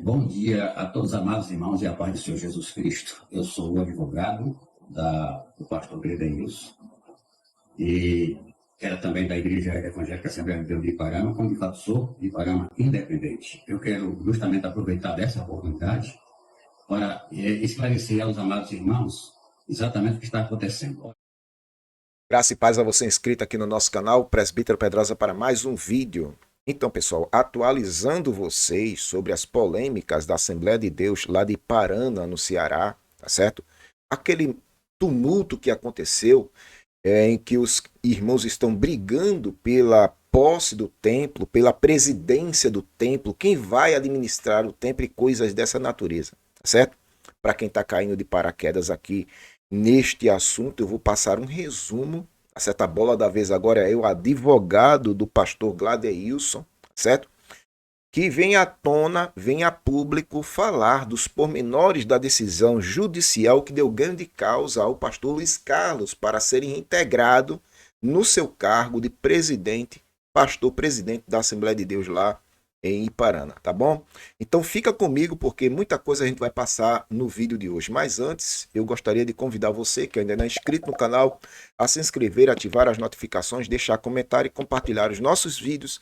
Bom dia a todos os amados irmãos e a paz do Senhor Jesus Cristo. Eu sou o advogado do pastor Gredeilson e era também da Igreja Evangélica Assembleia de Deus de Iparama, como de fato sou de Iparama independente. Eu quero justamente aproveitar dessa oportunidade para esclarecer aos amados irmãos exatamente o que está acontecendo. Graça e paz a você inscrito aqui no nosso canal, Presbítero Pedrosa, para mais um vídeo. Então, pessoal, atualizando vocês sobre as polêmicas da Assembleia de Deus lá de Iparana, no Ceará, tá certo? Aquele tumulto que aconteceu em que os irmãos estão brigando pela posse do templo, pela presidência do templo, quem vai administrar o templo e coisas dessa natureza, tá certo? Para quem está caindo de paraquedas aqui neste assunto, eu vou passar um resumo. A certa bola da vez agora é o advogado do pastor Gladeilson, certo? Que vem à tona, vem a público falar dos pormenores da decisão judicial que deu grande causa ao pastor Luiz Carlos para ser reintegrado no seu cargo de presidente, pastor presidente da Assembleia de Deus lá em Iparana, tá bom? Então fica comigo porque muita coisa a gente vai passar no vídeo de hoje. Mas antes, eu gostaria de convidar você que ainda não é inscrito no canal a se inscrever, ativar as notificações, deixar comentário e compartilhar os nossos vídeos,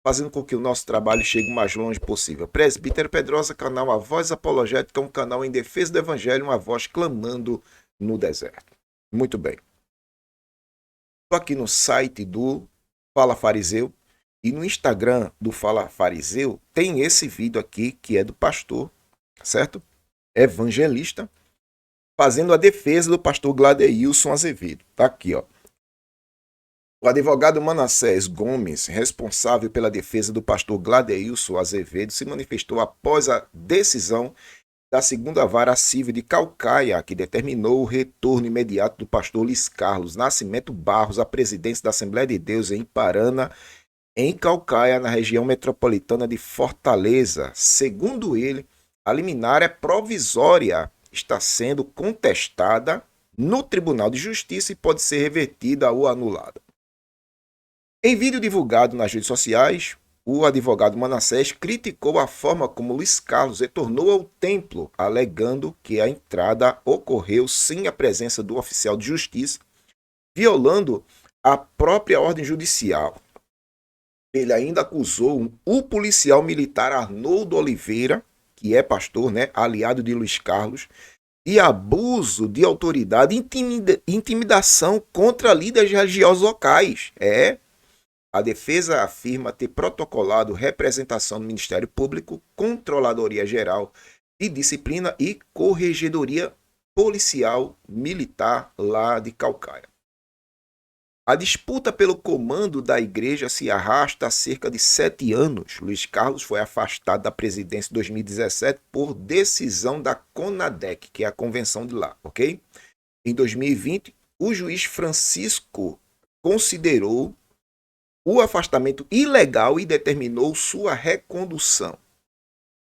fazendo com que o nosso trabalho chegue o mais longe possível. Presbítero Pedrosa, canal A Voz Apologética, um canal em defesa do Evangelho, uma voz clamando no deserto. Muito bem. Estou aqui no site do Fala Fariseu e no Instagram do Fala Fariseu tem esse vídeo aqui que é do pastor, certo? Evangelista, fazendo a defesa do pastor Gladeilson Azevedo. Tá aqui, ó. O advogado Manassés Gomes, responsável pela defesa do pastor Gladeilson Azevedo, se manifestou após a decisão da segunda vara civil de Caucaia, que determinou o retorno imediato do pastor Luiz Carlos Nascimento Barros à presidência da Assembleia de Deus em Iparana, em Caucaia, na região metropolitana de Fortaleza. Segundo ele, a liminar é provisória, está sendo contestada no Tribunal de Justiça e pode ser revertida ou anulada. Em vídeo divulgado nas redes sociais, o advogado Manassés criticou a forma como Luiz Carlos retornou ao templo, alegando que a entrada ocorreu sem a presença do oficial de justiça, violando a própria ordem judicial. Ele ainda acusou o policial militar Arnoldo Oliveira, que é pastor, né, aliado de Luiz Carlos, de abuso de autoridade e intimidação contra líderes religiosos locais. A defesa afirma ter protocolado representação do Ministério Público, Controladoria Geral de Disciplina e Corregedoria Policial Militar lá de Caucaia. A disputa pelo comando da igreja se arrasta há cerca de 7 anos. Luiz Carlos foi afastado da presidência em 2017 por decisão da CONADEC, que é a convenção de lá, ok? Em 2020, o juiz Francisco considerou o afastamento ilegal e determinou sua recondução.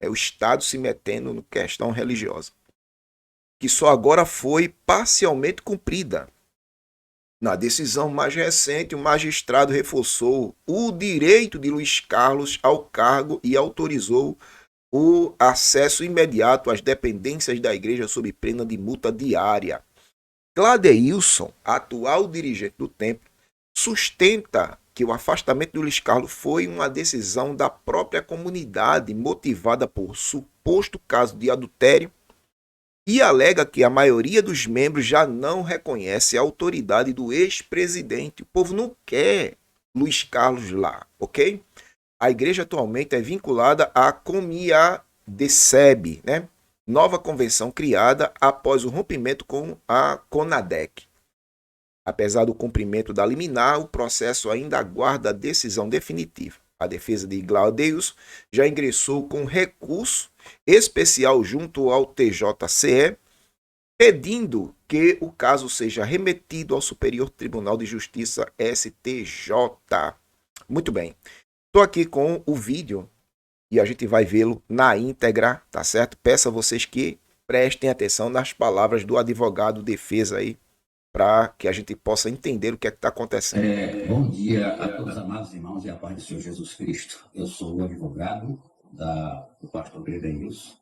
É o Estado se metendo na questão religiosa, que só agora foi parcialmente cumprida. Na decisão mais recente, o magistrado reforçou o direito de Luiz Carlos ao cargo e autorizou o acesso imediato às dependências da igreja sob pena de multa diária. Gladeilson, atual dirigente do templo, sustenta que o afastamento de Luiz Carlos foi uma decisão da própria comunidade motivada por suposto caso de adultério e alega que a maioria dos membros já não reconhece a autoridade do ex-presidente. O povo não quer Luiz Carlos lá, ok? A igreja atualmente é vinculada à Comiadeceb, né? Nova convenção criada após o rompimento com a CONADEC. Apesar do cumprimento da liminar, o processo ainda aguarda a decisão definitiva. A defesa de Gladeilson já ingressou com recurso especial junto ao TJCE, pedindo que o caso seja remetido ao Superior Tribunal de Justiça, STJ. Muito bem. Estou aqui com o vídeo e a gente vai vê-lo na íntegra, tá certo? Peço a vocês que prestem atenção nas palavras do advogado defesa aí, para que a gente possa entender o que é que está acontecendo. Bom dia a todos os amados irmãos e a paz do Senhor Jesus Cristo. Eu sou o advogado do pastor Gredenilson,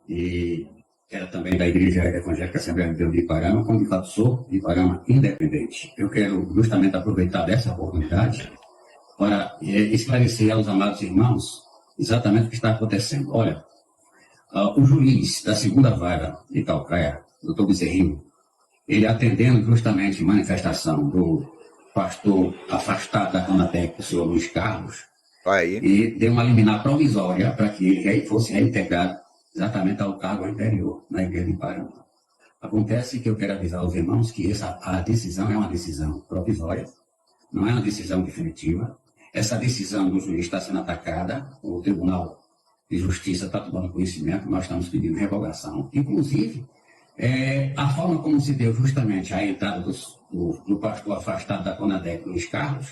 e era também da Igreja Evangélica Assembleia de Deus de Iparama, como de fato sou de Iparama independente. Eu quero justamente aproveitar dessa oportunidade para esclarecer aos amados irmãos exatamente o que está acontecendo. Olha, o juiz da segunda vara de Calcaia, doutor Bezerrinho, ele atendendo justamente manifestação do pastor afastado da Conadec, o senhor Luiz Carlos, Aí. e deu uma liminar provisória para que ele fosse reintegrado exatamente ao cargo anterior na Igreja de Parama. Acontece que eu quero avisar aos irmãos que a decisão é uma decisão provisória, não é uma decisão definitiva. Essa decisão do juiz está sendo atacada, o Tribunal de Justiça está tomando conhecimento, nós estamos pedindo revogação. Inclusive, a forma como se deu justamente a entrada do pastor afastado da Conadec, Luiz Carlos,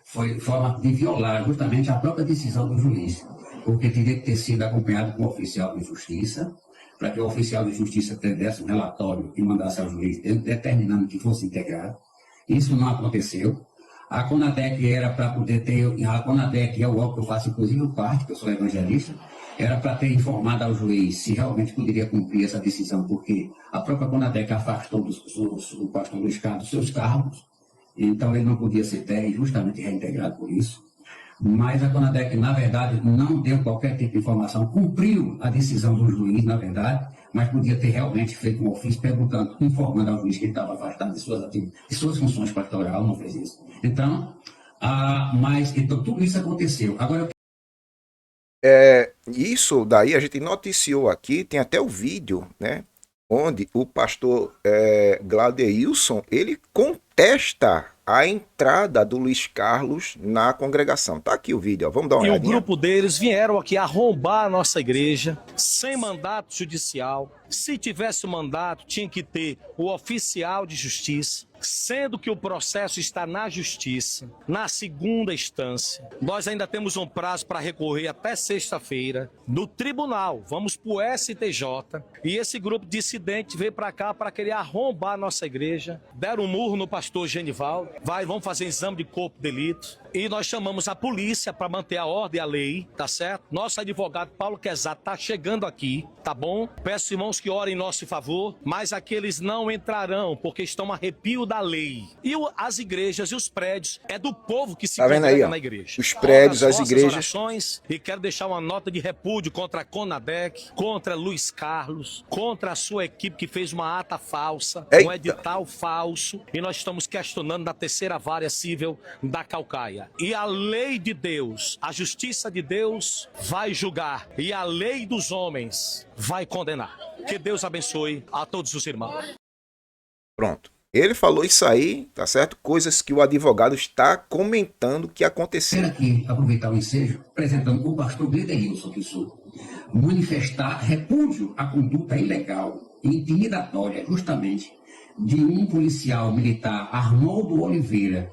foi forma de violar justamente a própria decisão do juiz, porque teria que ter sido acompanhado com o oficial de justiça, para que o oficial de justiça desse um relatório e mandasse ao juiz determinando que fosse integrado. Isso não aconteceu. A Conadec era para poder ter, a Conadec é o órgão que eu faço inclusive parte, que eu sou evangelista, era para ter informado ao juiz se realmente poderia cumprir essa decisão, porque a própria Conadec afastou o pastor Luiz Carlos dos seus cargos, então ele não podia ser justamente reintegrado por isso. Mas a Conadec, na verdade, não deu qualquer tipo de informação, cumpriu a decisão do juiz, na verdade, mas podia ter realmente feito um ofício perguntando, informando ao juiz que ele estava afastado de suas funções pastorais, não fez isso. Então, então tudo isso aconteceu. Agora, Isso daí a gente noticiou aqui, tem até o vídeo, né? Onde o pastor Gladeilson, ele contesta a entrada do Luiz Carlos na congregação. Tá aqui o vídeo, ó. Vamos dar uma olhadinha. E o grupo deles vieram aqui arrombar a nossa igreja, sem mandato judicial. Se tivesse o mandato, tinha que ter o oficial de justiça, sendo que o processo está na justiça, na segunda instância. Nós ainda temos um prazo para recorrer até sexta-feira no tribunal. Vamos para o STJ. E esse grupo dissidente veio para cá para querer arrombar a nossa igreja. Deram um murro no pastor Genivaldo. Vamos fazer exame de corpo de delito. E nós chamamos a polícia para manter a ordem e a lei, tá certo? Nosso advogado Paulo Quezado está chegando aqui, tá bom? Peço, irmãos, que orem em nosso favor, mas aqueles não entrarão, porque estão a arrepio da lei. E as igrejas e os prédios é do povo que se congrega na igreja. Os prédios, as igrejas. Orações, e quero deixar uma nota de repúdio contra a Conadec, contra Luiz Carlos, contra a sua equipe que fez uma ata falsa, um edital falso, e nós estamos questionando na terceira vara civil da Calcaia. E a lei de Deus, a justiça de Deus vai julgar, e a lei dos homens vai condenar. Que Deus abençoe a todos os irmãos. Pronto. Ele falou isso aí, tá certo? Coisas que o advogado está comentando que aconteceram. Quero aqui aproveitar o ensejo, apresentando o pastor Gredenilson, que sou, manifestar repúdio à conduta ilegal e intimidatória, justamente, de um policial militar, Arnoldo Oliveira,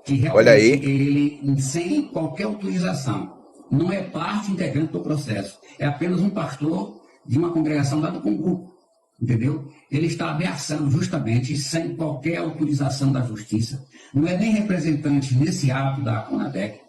que realmente ele, sem qualquer autorização, não é parte integrante do processo, é apenas um pastor de uma congregação lá do Congo, entendeu? Ele está ameaçando justamente, sem qualquer autorização da justiça, não é nem representante nesse ato da Conadec,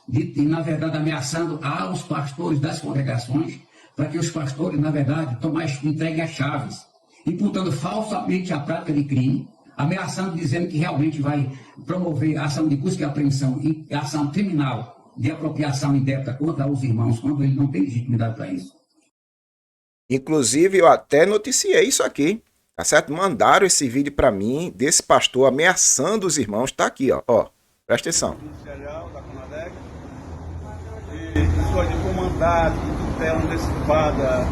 e na verdade ameaçando aos pastores das congregações, para que os pastores, na verdade, entreguem as chaves, imputando falsamente a prática de crime, ameaçando, dizendo que realmente vai promover ação de busca e apreensão e ação criminal de apropriação indébita contra os irmãos, quando ele não tem legitimidade para isso. Inclusive, eu até noticiei isso aqui, tá certo? Mandaram esse vídeo para mim, desse pastor ameaçando os irmãos. Tá aqui, ó. Presta atenção. Ministerial da Conadec, e sua de comandado, tutela antecipada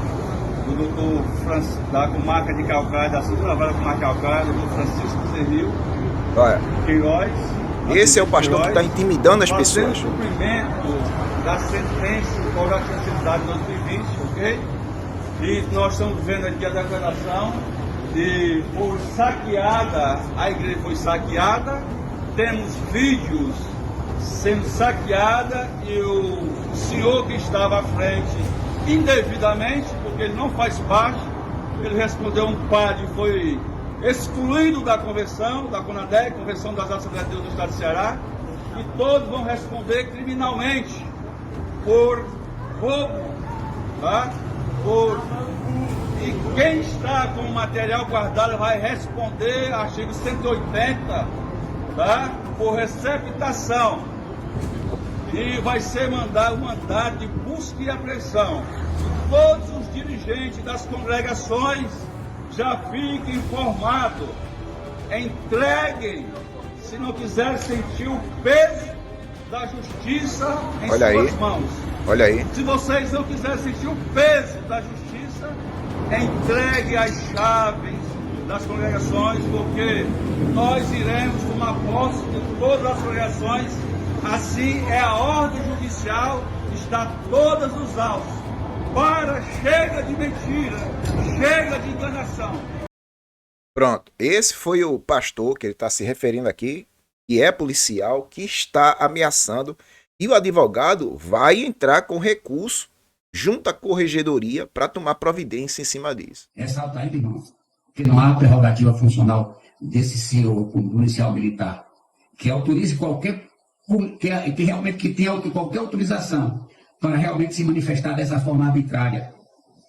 do doutor da comarca de Calcaia, da segunda vara da comarca de Calcaia, do doutor Francisco Bezerrinho, Queiroz. Esse é o pastor que está intimidando as pessoas. Fazendo cumprimento da sentença por atividade de 2020, ok? E nós estamos vendo aqui a declaração de foi saqueada, a igreja foi saqueada, temos vídeos sendo saqueada e o senhor que estava à frente indevidamente, porque ele não faz parte, ele respondeu um padre e foi excluído da convenção, da Conadec, Convenção das Assembleias de Deus do Estado do Ceará, e todos vão responder criminalmente por fogo, tá? E quem está com o material guardado vai responder, artigo 180, tá? Por receptação. E vai ser mandado um mandado de busca e apreensão. Todos os dirigentes das congregações já fiquem informados. Entreguem, se não quiser sentir o peso da justiça em suas mãos. Olha aí. Se vocês não quiserem sentir o peso da justiça, entregue as chaves das congregações, porque nós iremos tomar posse de todas as congregações. Assim é a ordem judicial, está todas nos autos. Para, chega de mentira, chega de enganação. Pronto, esse foi o pastor que ele está se referindo aqui, que é policial, que está ameaçando, e o advogado vai entrar com recurso junto à corregedoria para tomar providência em cima disso. Ressaltar, irmãos, que não há prerrogativa funcional desse senhor policial militar que autorize qualquer, que tenha qualquer autorização para realmente se manifestar dessa forma arbitrária,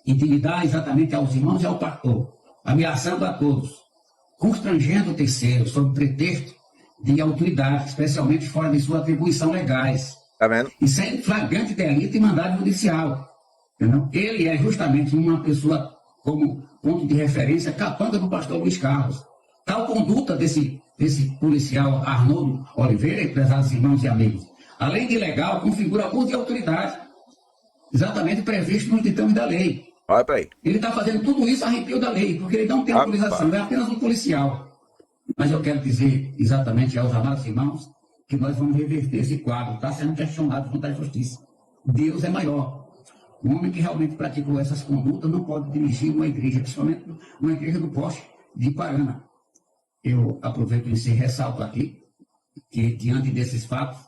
intimidar exatamente aos irmãos e ao pastor, ameaçando a todos, constrangendo o terceiro, sob pretexto de autoridade, especialmente fora de sua atribuição legais. Tá vendo? Isso é flagrante delito e mandado judicial. Entendeu? Ele é justamente uma pessoa como ponto de referência capanga do pastor Luiz Carlos. Tal conduta desse policial Arnoldo Oliveira, prezados irmãos e amigos, além de ilegal, configura abuso de autoridade, exatamente previsto no ditame da lei. Olha para aí. Ele está fazendo tudo isso a arrepio da lei, porque ele não tem autorização, é apenas um policial. Mas eu quero dizer exatamente aos amados irmãos que nós vamos reverter esse quadro, está sendo questionado junto à justiça. Deus é maior. O homem que realmente praticou essas condutas não pode dirigir uma igreja, principalmente uma igreja do Poste de Parana. Eu aproveito e ressalto aqui que, diante desses fatos,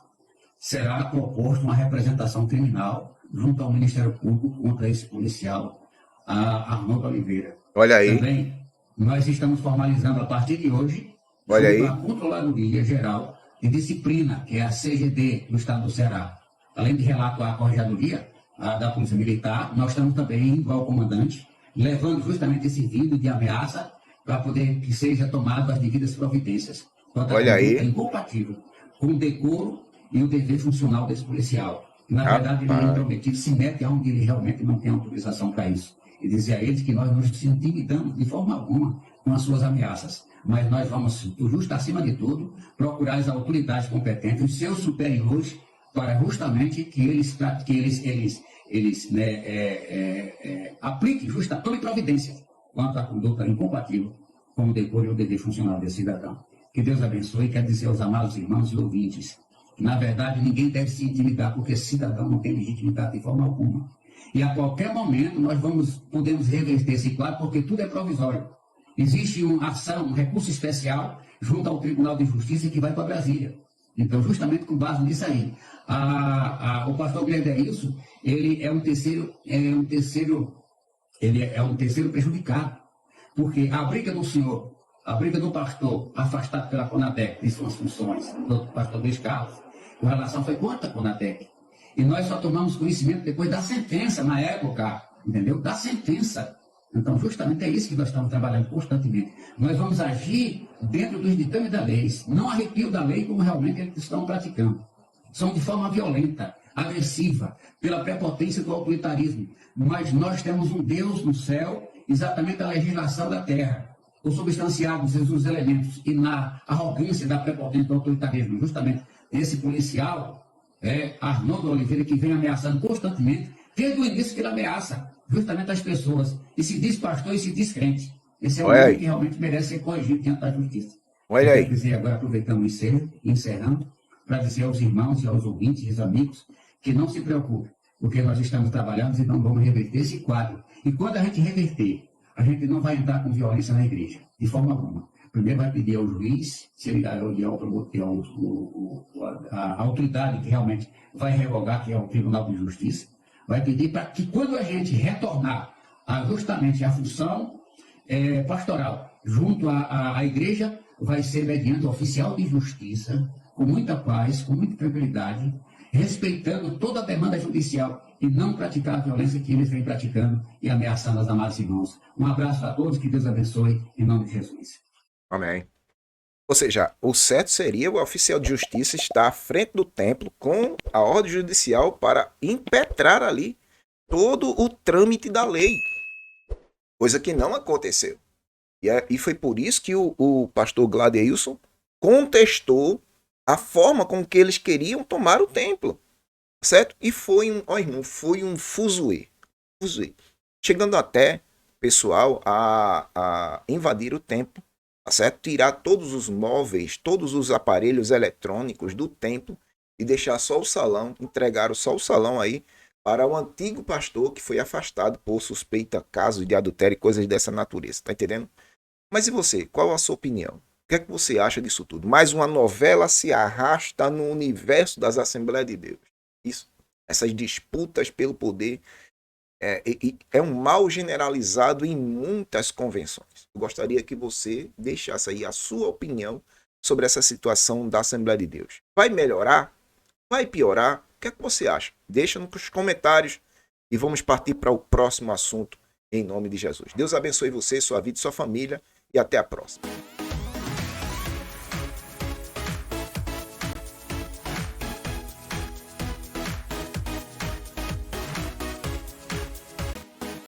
será proposta uma representação criminal junto ao Ministério Público contra esse policial, a Arnoldo Oliveira. Olha aí. Também, nós estamos formalizando a partir de hoje, olha aí, a Controladoria Geral de Disciplina, que é a CGD do Estado do Ceará. Além de relato à Corregedoria da Polícia Militar, nós estamos também, igual ao comandante, levando justamente esse vídeo de ameaça para poder que seja tomado as devidas providências. Olha aí. É incompatível com o decoro e o dever funcional desse policial. Na verdade, ele é intrometido, se mete onde ele realmente não tem autorização para isso. E dizer a eles que nós nos intimidamos de forma alguma com as suas ameaças. Mas nós vamos, justo acima de tudo, procurar as autoridades competentes, os seus superiores, para justamente que eles apliquem toda providência quanto à conduta incompatível com o decoro e o dever funcional desse cidadão. Que Deus abençoe e quer dizer aos amados irmãos e ouvintes que, na verdade, ninguém deve se intimidar, porque esse cidadão não tem legitimidade de forma alguma. E a qualquer momento nós podemos reverter esse quadro, porque tudo é provisório. Existe uma ação, um recurso especial junto ao Tribunal de Justiça que vai para Brasília. Então, justamente com base nisso aí, o pastor Gledeilson, ele é um terceiro prejudicado, porque a briga do senhor, a briga do pastor afastado pela CONADEC de suas funções, do pastor Luiz Carlos, com relação foi contra a CONADEC. E nós só tomamos conhecimento depois da sentença, na época, entendeu? Da sentença. Então, justamente é isso que nós estamos trabalhando constantemente. Nós vamos agir dentro dos ditames da lei, não arrepio da lei como realmente eles estão praticando. São de forma violenta, agressiva, pela prepotência do autoritarismo. Mas nós temos um Deus no céu, exatamente a legislação da terra, consubstanciados os elementos e na arrogância da prepotência do autoritarismo. Justamente esse policial, Arnoldo Oliveira, que vem ameaçando constantemente, desde o início que ele ameaça justamente as pessoas, e se diz pastor e se diz crente. Esse é um homem que realmente merece ser corrigido diante da justiça. Olha aí. Quero dizer agora, aproveitando e encerrando, para dizer aos irmãos e aos ouvintes e aos amigos que não se preocupem, porque nós estamos trabalhando e não vamos reverter esse quadro. E quando a gente reverter, a gente não vai entrar com violência na igreja, de forma alguma. Primeiro vai pedir ao juiz, se ele a autoridade que realmente vai revogar, que é o Tribunal de Justiça, vai pedir para que quando a gente retornar justamente a função pastoral junto à igreja, vai ser mediante o oficial de justiça, com muita paz, com muita tranquilidade, respeitando toda a demanda judicial e não praticar a violência que eles vêm praticando e ameaçando as amadas irmãos. Um abraço a todos, que Deus abençoe, em nome de Jesus. Amém. Ou seja, o certo seria o oficial de justiça estar à frente do templo com a ordem judicial para impetrar ali todo o trâmite da lei. Coisa que não aconteceu. E foi por isso que o pastor Gladeilson contestou a forma com que eles queriam tomar o templo. Certo? E foi um fuzuê. Chegando até, pessoal, a invadir o templo. Tá certo? Tirar todos os móveis, todos os aparelhos eletrônicos do templo e deixar só o salão, entregaram só o salão aí para o antigo pastor que foi afastado por suspeita, casos de adultério e coisas dessa natureza. Tá entendendo? Mas e você? Qual a sua opinião? O que é que você acha disso tudo? Mais uma novela se arrasta no universo das Assembleias de Deus. Isso. Essas disputas pelo poder é um mal generalizado em muitas convenções. Eu gostaria que você deixasse aí a sua opinião sobre essa situação da Assembleia de Deus. Vai melhorar? Vai piorar? O que é que você acha? Deixa nos comentários e vamos partir para o próximo assunto em nome de Jesus. Deus abençoe você, sua vida e sua família e até a próxima.